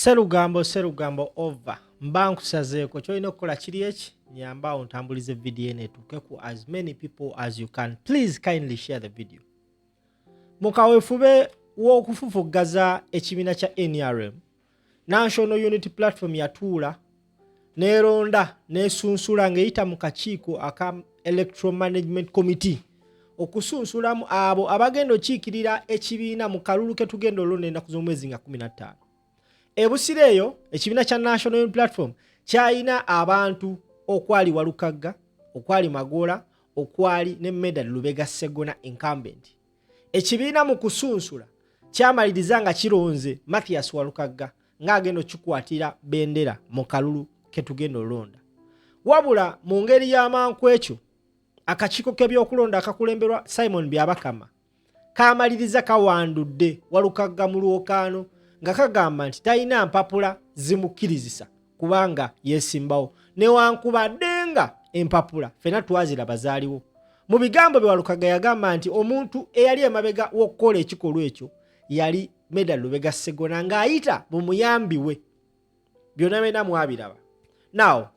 Serugambo over. Mbanku sazeeko kyolina okukola kiri eki nyamba ontambulize video eno etuuke ku as many people as you can. Please kindly share the video. Mukawefube w'okufufuggaza ekibiina kya NRM, National Unity Platform yatuula neeronda neesunsula ng'eyita mu kakiiko aka Electoral Management Committee okusunsulamu abo abagenda okiikirira ekibiina mu kalulu ke tugenda olonda ennaku z'omwezi nga 15. Ebusire eyo ekibiina kya National Unity Platform kyayina abantu okwali Walukagga, okwali Magoola, okwali ne Medal Lubega Segona incumbent. Ekibiina mu kusunsula kyamaliriza nga kironze Mathias Walukagga ng'agenda okukwatira bendera mu kalulu ke tugenda olonda. Wabula mu ngeri y'amanku ekyo akakiiko k'ebyokulonda akakulemberwa Simon Byabakama kamaliriza kawandudde Walukagga mu lwokaano nga kagamba nti talina mpapula zimukkirizisa kubanga yeesimbawo newankubadde nga empapula fena twaziraba zaaliwo. Mu bigambo bye Walukagga yagamba nti omuntu eyali emabega w'okukola ekikolwa ekyo yali Medal Lubega Segona ng'ayita mu muyambi we. Byonna bena mwabiraba. Now,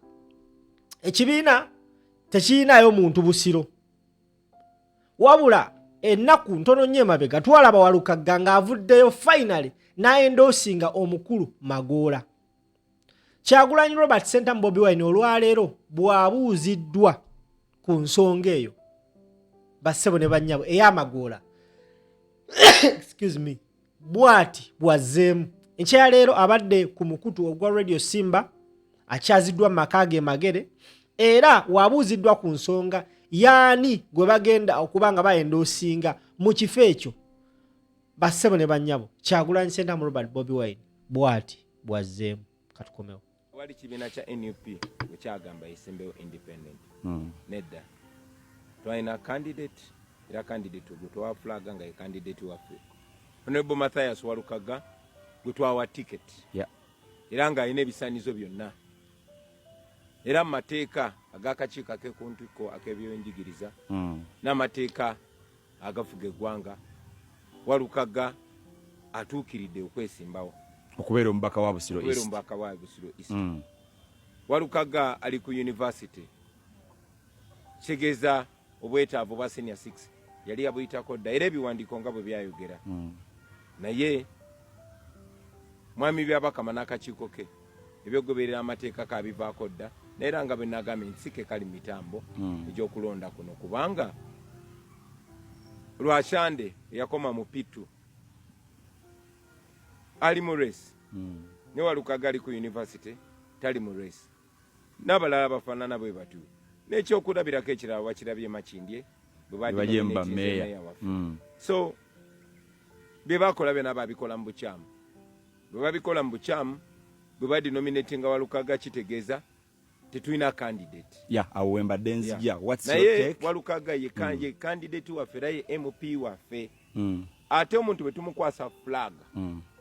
ekibiina tekirinayo muntu busiro. Wabula ennaku ntono nnyo emabega twalaba Walukagga ng'avuddeyo finally n'endoosinga omukulu Magoola. Kyagulanyi Robert Center Bobi Wine olwaleero bw'abuuziddwa ku nsonga eyo bassebo ne bannyabo ey'Amagoola excuse me, bwati bwazzeemu. Enkya leero abadde ku mukutu ogwa Radio Simba akyaziddwa mu maka ge Magere era wabuuziddwa ku nsonga yaani gwe bagenda okuba nga bayendoosinga mu kifo ekyo. Bassebo ne bannyabo Kyagulanyi Center Robert Bobi Wine bwati bwazzeemu. Katukomewo. Wali kibiina kya NUP bwe kyagamba yisembewo independent. Nedda. Twalina candidate era candidate gwe twafulaga nga ye candidate waffe. Honorable Mathias Walukagga gwe twawa ticket. Yeah. Era nga alina ebisaanizo byonna. Era mu mateeka ag'akakiiko ak'ekuntuko ak'ebyenjigiriza n'amateeka agafuga eggwanga Walukagga atuukiridde okwesimbawo okubeera omubaka wa Busiro East. Walukagga ali ku university. Kitegeeza obwetaavu bwa senior 6 yali yabuyitako dda era ebiwandiiko nga bwe byayogera. Naye mwami Byabakama n'akakiiko ke ebyogoberera amateeka kabivaako dda naye nga bwe nagambye nsike kali mitambo egy'okulonda kuno kubanga Lwashande yakoma mu pitu ali mu race ne Walukagga ali ku university tali mu race n'abalala bafaanana bwe batu n'ekyokulabirako ekirala wakirabye Makindye bwe bajemba meya. So bye bakola byonna babikola mu bukyamu. Bwe babikola mu bukyamu bwe badenominatinga Walukagga kitegeeza tetulina candidate. Yeah, awemba denzi yeah. What's your take? Walukagga ye candidate waffe era ye MP waffe. Ate omuntu bwe tumukwasa flag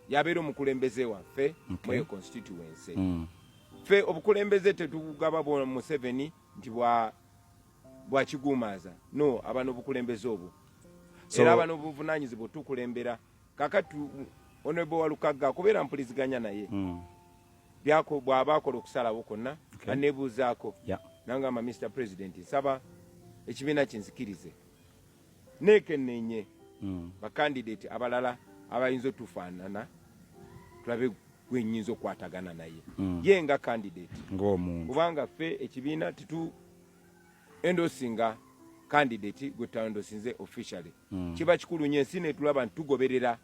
yabeera omukulembeze waffe mu constituency. Fe obukulembeze tetugaba bwa Museveni nti bwa kigumaza. No, abano obukulembeze obwo. Era abano obuvunanyizibwa tukulembera kakatu Honorable Walukagga kubeera mpuliziganya naye. Byako bw'abakola okusalawo konna aneebuuzaako nangamba Mr. President nsaba ekibiina kinzikirize neekenneenye bakandidate abalala abayinza otufaanana tulabe gwenyinza okwatagana naye ye nga candidate ng'omuntu kubanga ffe ekibiina titu endosinga candidate gwe taendosinze officially kiba kikulu nnyo ensi netulaba ntugoberera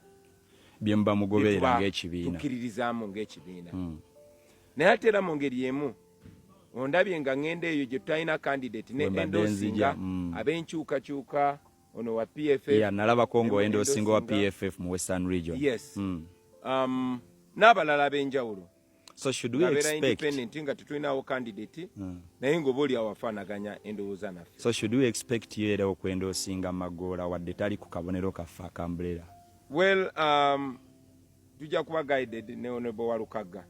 bye muba mugoberera ng'ekibiina tukiririzaamu ng'ekibiina. Naye ate era mu ngeri emu ondabye nga ngenda eyo gye tutalina candidate ne endosinga ab'enkyukakyuka ono wa PFF. Yeah, nalabako ng'endosinga wa PFF mu Western Region. Yes. N'abalala ab'enjawulo. So should we expect nga tetulinawo candidate naye ng'oba oli awafaanaganya endowooza naffe. So should we expect you era okwendosinga Magoola wadde tali ku kabonero kaffe akambrera? Well, tujja kuba guided ne Honorable Walukagga.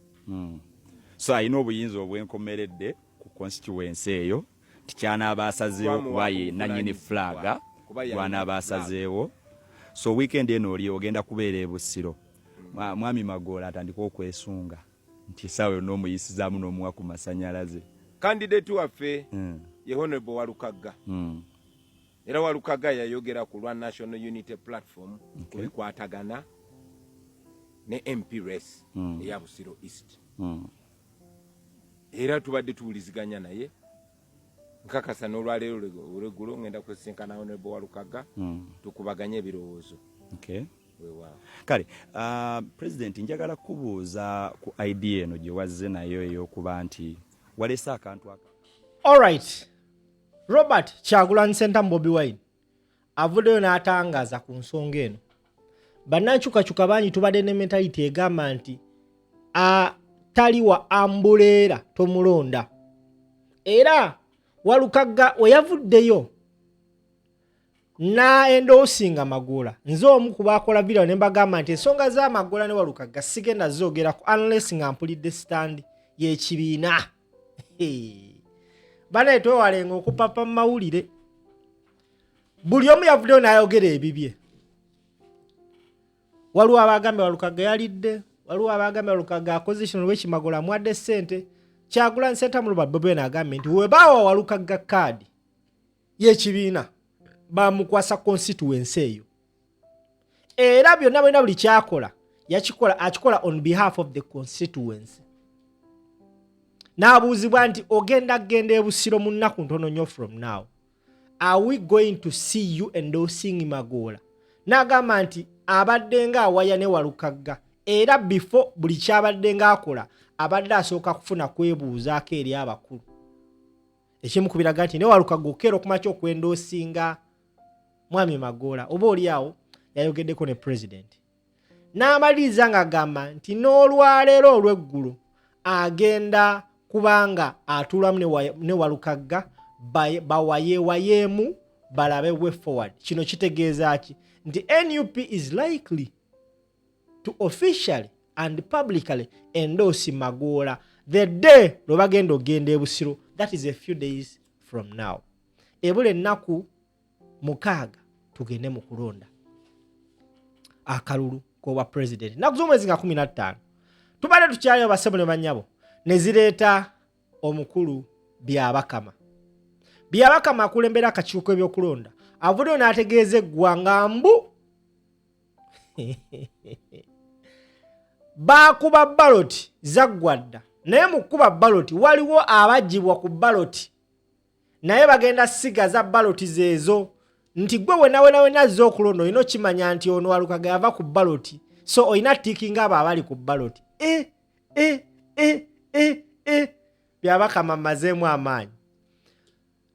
So alina obuyinza obwenkomeredde ku constituency eyo tikyanaaba asazeewo kuba ye nannyini flaga lwanaaba asazeewo. So weekend eno oli ogenda kubeera e Busiro mwami Magoola atandika okwesunga nti sawe n'omuyisizaamu n'omuwa ku masanyalaze. Candidate waffe ye Honorable Walukagga. Era Walukagga yayogera ku lwa National Unity Platform kubikwatagana ne MP race eya Busiro East. Era tubadde tuwuliziganya naye nkakasa n'olwaleero olweggulo ngenda kwesinkana Honorable Walukagga tukubaganye ebirowoozo. Kale, President njagala kubuuza ku idea eno gye wazze nayo ey'okuba nti walese akantu aka. Alright. Robert Kyagulanyi Ssentamu Bobi Wine avuddeyo n'atangaza ku nsonga eno. Bannankyukakyuka bangi tubadde ne mentality egamba nti tali wa ambuleera tomulonda. Era Walukagga we yavuddeyo endoosinga Magoola. Nze omu ku baakola video ne mbagamba nti ensonga za Magoola ne Walukagga sigenda zoogerako unless nga mpulidde stand y'ekibiina. Bana twewalenga okupapa mu mawulire. Buli omu yavuddeyo n'ayogera ebibye. Waliwo abagambye Walukagga yalidde, waliwo abagambye Walukagga acquisition lw'eki Magoola amuwadde ssente. Kyagulanyi Ssentamu Bobi Wine agambye nti we baawa Walukagga kaadi y'ekibiina bamukwasa constituency eyo. Era byonna byonna buli kyakola akikola on behalf of the constituency. N'abuuzibwa nti ogenda e Busiro mu nnaku ntono nnyo from now. Are we going to see you endorsing Magoola? N'agamba nti abadde nga awaya ne Walukagga. Era before buli kyabadde nga akola abadde asooka kufuna kwebuuzaako eri abakulu. Ekimu ku biraga nti ne Walukagga okeera okumakya okwendoosinga mwami Magoola. Oba oliawo yayogeddeko ne president. N'amaliriza ng'agamba nti n'olwaleero olw'eggulu agenda kubanga atulamu ne Walukagga bawayeemu balabe way forward. Kino kitegeeza ki? Nti NUP is likely to officially and publicly endorse Magoola the day lwe bagenda ogenda e Busiro. That is a few days from now. Ebule ennaku 6 tugende mu kulonda akalulu k'obwa president. Nnaku z'omwezi nga 15 tubadde tukyali abasebo ne bannyabo ne zireeta omukulu Byabakama. Byabakama akulembera akakiiko ebyokulonda avuddeyo n'ategeeza eggwanga mbu baakuba baloti zaggwadda, naye mu kuba baloti waliwo abagibwa ku baloti naye bagenda siga za baloti zeezo. Nti gwe wena azze okulonda olina okimanya nti ono Walukagga yava ku baloti, so olina tikinga abo abali ku baloti. Byabakama mmazeemu amaanyi.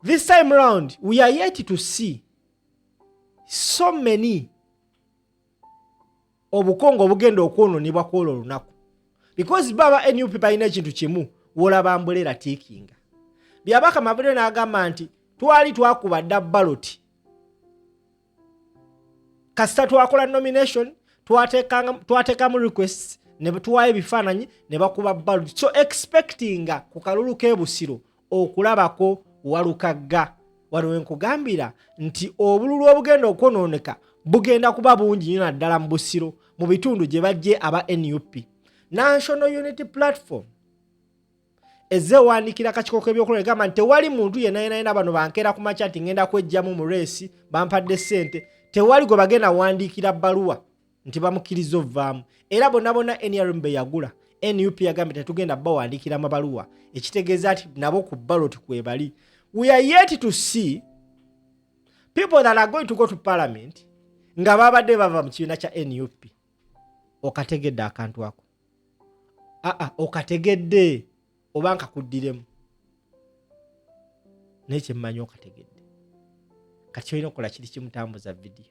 This time round we are yet to see so many obukongo obugenda okwononebwa kw'olwo olunaku, because baba NUP balina ekintu kimu wolaba ambuleera tiikinga. Byabakama avuddeyo n'agamba nti twali twakuba dda baloti kasita twakola nomination twateekamu requests ne tuwaayo ebifaananyi ne bakuba baloti. So expectinga ku kalulu k'e Busiro okulabako Walukagga. Waliwo nkugambira nti obululu obugenda okwonooneka bugenda kuba bungi nnyo naddala mu Busiro mu bitundu gye bajje aba NUP. National Unity Platform ezeewandiikira akakiiko k'ebyokulonda egamba nti tewali muntu yenna bano bankeera ku makya nti ngenda kwejjamu mu reesi bampadde ssente. Tewali gwe bagenda wandiikira bbaluwa nti bamukkiriza ovaamu. Era bonna NRM yagula NUP yagambye tetugenda bawandiikira mabaluwa, ekitegeeza ati nabo ku ballot kwebali. We are yet to see people that are going to go to parliament nga babadde bava mu kibiina kya NUP. Okategedde akantu ako? Okategedde oba nkakuddiremu? Naye kyemmanyi okategedde. Kati olina okukola kiri kimutambuza video.